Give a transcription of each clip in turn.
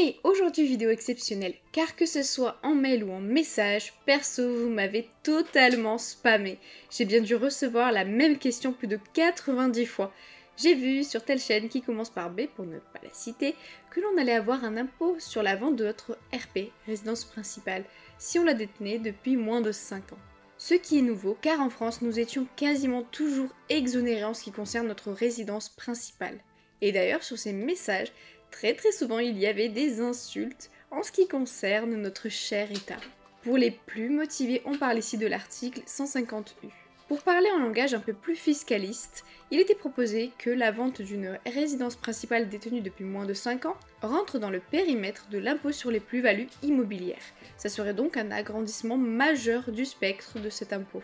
Hey, aujourd'hui vidéo exceptionnelle, car que ce soit en mail ou en message, perso vous m'avez totalement spammé. J'ai bien dû recevoir la même question plus de 90 fois. J'ai vu sur telle chaîne qui commence par B, pour ne pas la citer, que l'on allait avoir un impôt sur la vente de notre RP, résidence principale, si on la détenait depuis moins de 5 ans. Ce qui est nouveau, car en France nous étions quasiment toujours exonérés en ce qui concerne notre résidence principale. Et d'ailleurs sur ces messages, très souvent il y avait des insultes en ce qui concerne notre cher État. Pour les plus motivés, on parle ici de l'article 150U. Pour parler en langage un peu plus fiscaliste, il était proposé que la vente d'une résidence principale détenue depuis moins de 5 ans rentre dans le périmètre de l'impôt sur les plus-values immobilières. Ça serait donc un agrandissement majeur du spectre de cet impôt.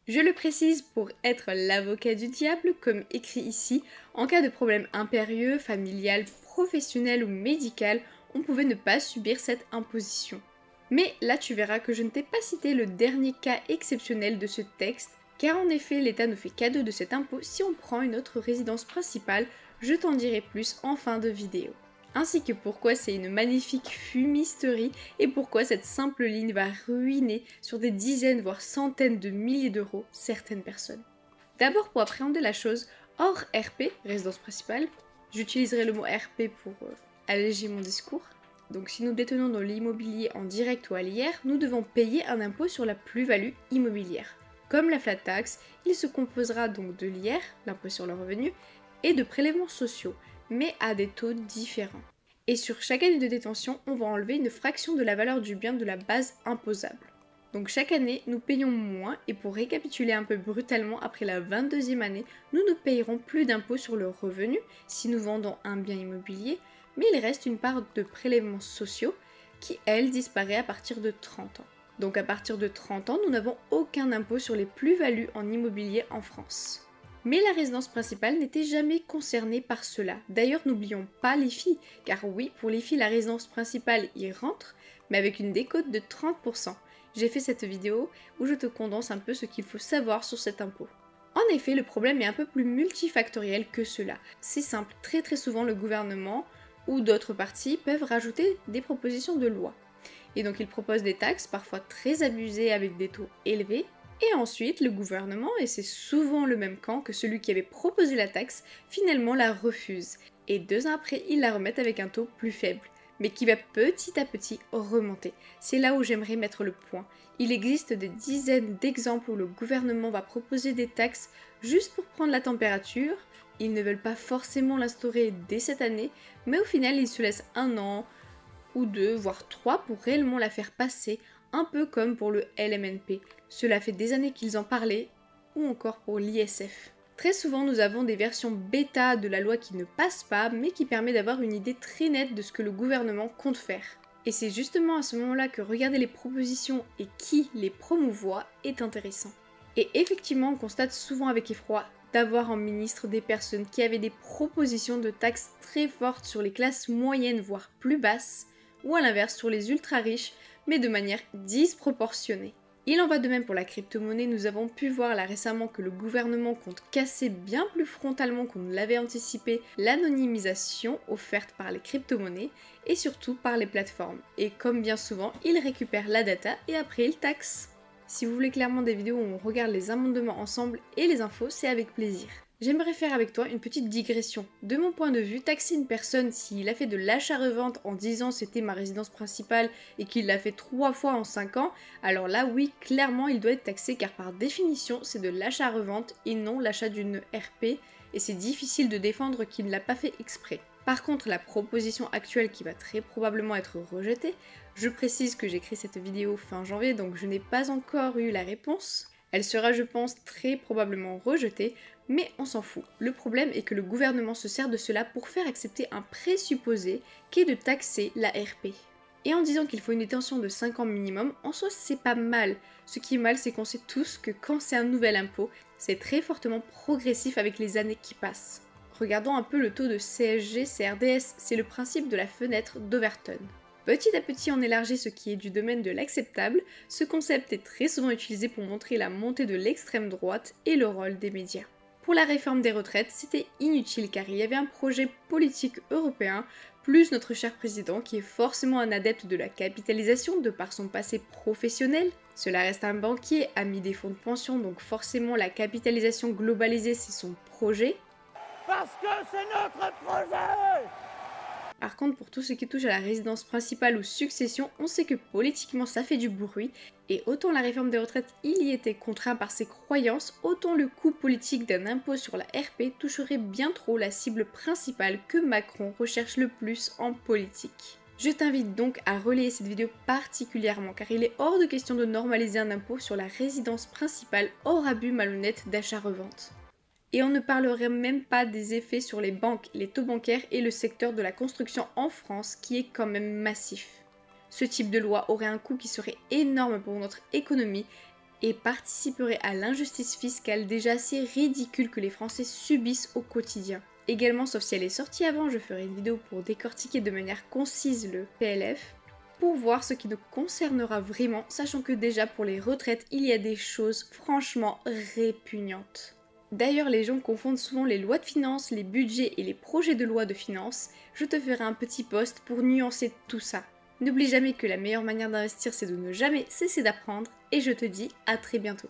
Je le précise pour être l'avocat du diable, comme écrit ici, en cas de problème impérieux, familial, professionnel ou médical, on pouvait ne pas subir cette imposition. Mais là tu verras que je ne t'ai pas cité le dernier cas exceptionnel de ce texte, car en effet l'État nous fait cadeau de cet impôt si on prend une autre résidence principale, je t'en dirai plus en fin de vidéo. Ainsi que pourquoi c'est une magnifique fumisterie et pourquoi cette simple ligne va ruiner sur des dizaines voire centaines de milliers d'euros certaines personnes. D'abord pour appréhender la chose, hors RP, résidence principale, j'utiliserai le mot RP pour alléger mon discours. Donc si nous détenons dans l'immobilier en direct ou à l'IR, nous devons payer un impôt sur la plus-value immobilière. Comme la flat tax, il se composera donc de l'IR, l'impôt sur le revenu, et de prélèvements sociaux, mais à des taux différents. Et sur chaque année de détention, on va enlever une fraction de la valeur du bien de la base imposable. Donc chaque année, nous payons moins, et pour récapituler un peu brutalement, après la 22e année, nous ne payerons plus d'impôt sur le revenu si nous vendons un bien immobilier, mais il reste une part de prélèvements sociaux qui, elle, disparaît à partir de 30 ans. Donc à partir de 30 ans, nous n'avons aucun impôt sur les plus-values en immobilier en France. Mais la résidence principale n'était jamais concernée par cela. D'ailleurs, n'oublions pas l'IFI, car oui, pour l'IFI, la résidence principale y rentre, mais avec une décote de 30%. J'ai fait cette vidéo où je te condense un peu ce qu'il faut savoir sur cet impôt. En effet, le problème est un peu plus multifactoriel que cela. C'est simple, très souvent le gouvernement ou d'autres partis peuvent rajouter des propositions de loi. Et donc ils proposent des taxes, parfois très abusées avec des taux élevés, et ensuite le gouvernement, et c'est souvent le même camp que celui qui avait proposé la taxe, finalement la refuse. Et 2 ans après, ils la remettent avec un taux plus faible, mais qui va petit à petit remonter. C'est là où j'aimerais mettre le point. Il existe des dizaines d'exemples où le gouvernement va proposer des taxes juste pour prendre la température. Ils ne veulent pas forcément l'instaurer dès cette année, mais au final ils se laissent 1 an, ou 2, voire 3 pour réellement la faire passer, un peu comme pour le LMNP. Cela fait des années qu'ils en parlaient, ou encore pour l'ISF. Très souvent nous avons des versions bêta de la loi qui ne passent pas, mais qui permet d'avoir une idée très nette de ce que le gouvernement compte faire. Et c'est justement à ce moment-là que regarder les propositions et qui les promouvoit est intéressant. Et effectivement on constate souvent avec effroi d'avoir en ministre des personnes qui avaient des propositions de taxes très fortes sur les classes moyennes voire plus basses, ou à l'inverse sur les ultra riches, mais de manière disproportionnée. Il en va de même pour la crypto-monnaie, nous avons pu voir là récemment que le gouvernement compte casser bien plus frontalement qu'on ne l'avait anticipé l'anonymisation offerte par les crypto-monnaies et surtout par les plateformes. Et comme bien souvent, ils récupèrent la data et après ils taxent. Si vous voulez clairement des vidéos où on regarde les amendements ensemble et les infos, c'est avec plaisir. J'aimerais faire avec toi une petite digression. De mon point de vue, taxer une personne s'il a fait de l'achat-revente en disant c'était ma résidence principale et qu'il l'a fait 3 fois en 5 ans, alors là oui, clairement il doit être taxé car par définition c'est de l'achat-revente et non l'achat d'une RP et c'est difficile de défendre qu'il ne l'a pas fait exprès. Par contre, la proposition actuelle qui va très probablement être rejetée, je précise que j'écris cette vidéo fin janvier donc je n'ai pas encore eu la réponse. Elle sera, je pense, très probablement rejetée, mais on s'en fout. Le problème est que le gouvernement se sert de cela pour faire accepter un présupposé qui est de taxer la RP. Et en disant qu'il faut une détention de 5 ans minimum, en soi c'est pas mal. Ce qui est mal, c'est qu'on sait tous que quand c'est un nouvel impôt, c'est très fortement progressif avec les années qui passent. Regardons un peu le taux de CSG, CRDS, c'est le principe de la fenêtre d'Overton. Petit à petit, on élargit ce qui est du domaine de l'acceptable. Ce concept est très souvent utilisé pour montrer la montée de l'extrême droite et le rôle des médias. Pour la réforme des retraites, c'était inutile car il y avait un projet politique européen plus notre cher président qui est forcément un adepte de la capitalisation de par son passé professionnel. Cela reste un banquier, ami des fonds de pension, donc forcément la capitalisation globalisée c'est son projet. Parce que c'est notre projet! Par contre, pour tout ce qui touche à la résidence principale ou succession, on sait que politiquement ça fait du bruit, et autant la réforme des retraites il y était contraint par ses croyances, autant le coût politique d'un impôt sur la RP toucherait bien trop la cible principale que Macron recherche le plus en politique. Je t'invite donc à relayer cette vidéo particulièrement car il est hors de question de normaliser un impôt sur la résidence principale hors abus malhonnête d'achat-revente. Et on ne parlerait même pas des effets sur les banques, les taux bancaires et le secteur de la construction en France qui est quand même massif. Ce type de loi aurait un coût qui serait énorme pour notre économie et participerait à l'injustice fiscale déjà assez ridicule que les Français subissent au quotidien. Également, sauf si elle est sortie avant, je ferai une vidéo pour décortiquer de manière concise le PLF, pour voir ce qui nous concernera vraiment, sachant que déjà pour les retraites, il y a des choses franchement répugnantes. D'ailleurs, les gens confondent souvent les lois de finances, les budgets et les projets de loi de finances. Je te ferai un petit post pour nuancer tout ça. N'oublie jamais que la meilleure manière d'investir, c'est de ne jamais cesser d'apprendre. Et je te dis à très bientôt.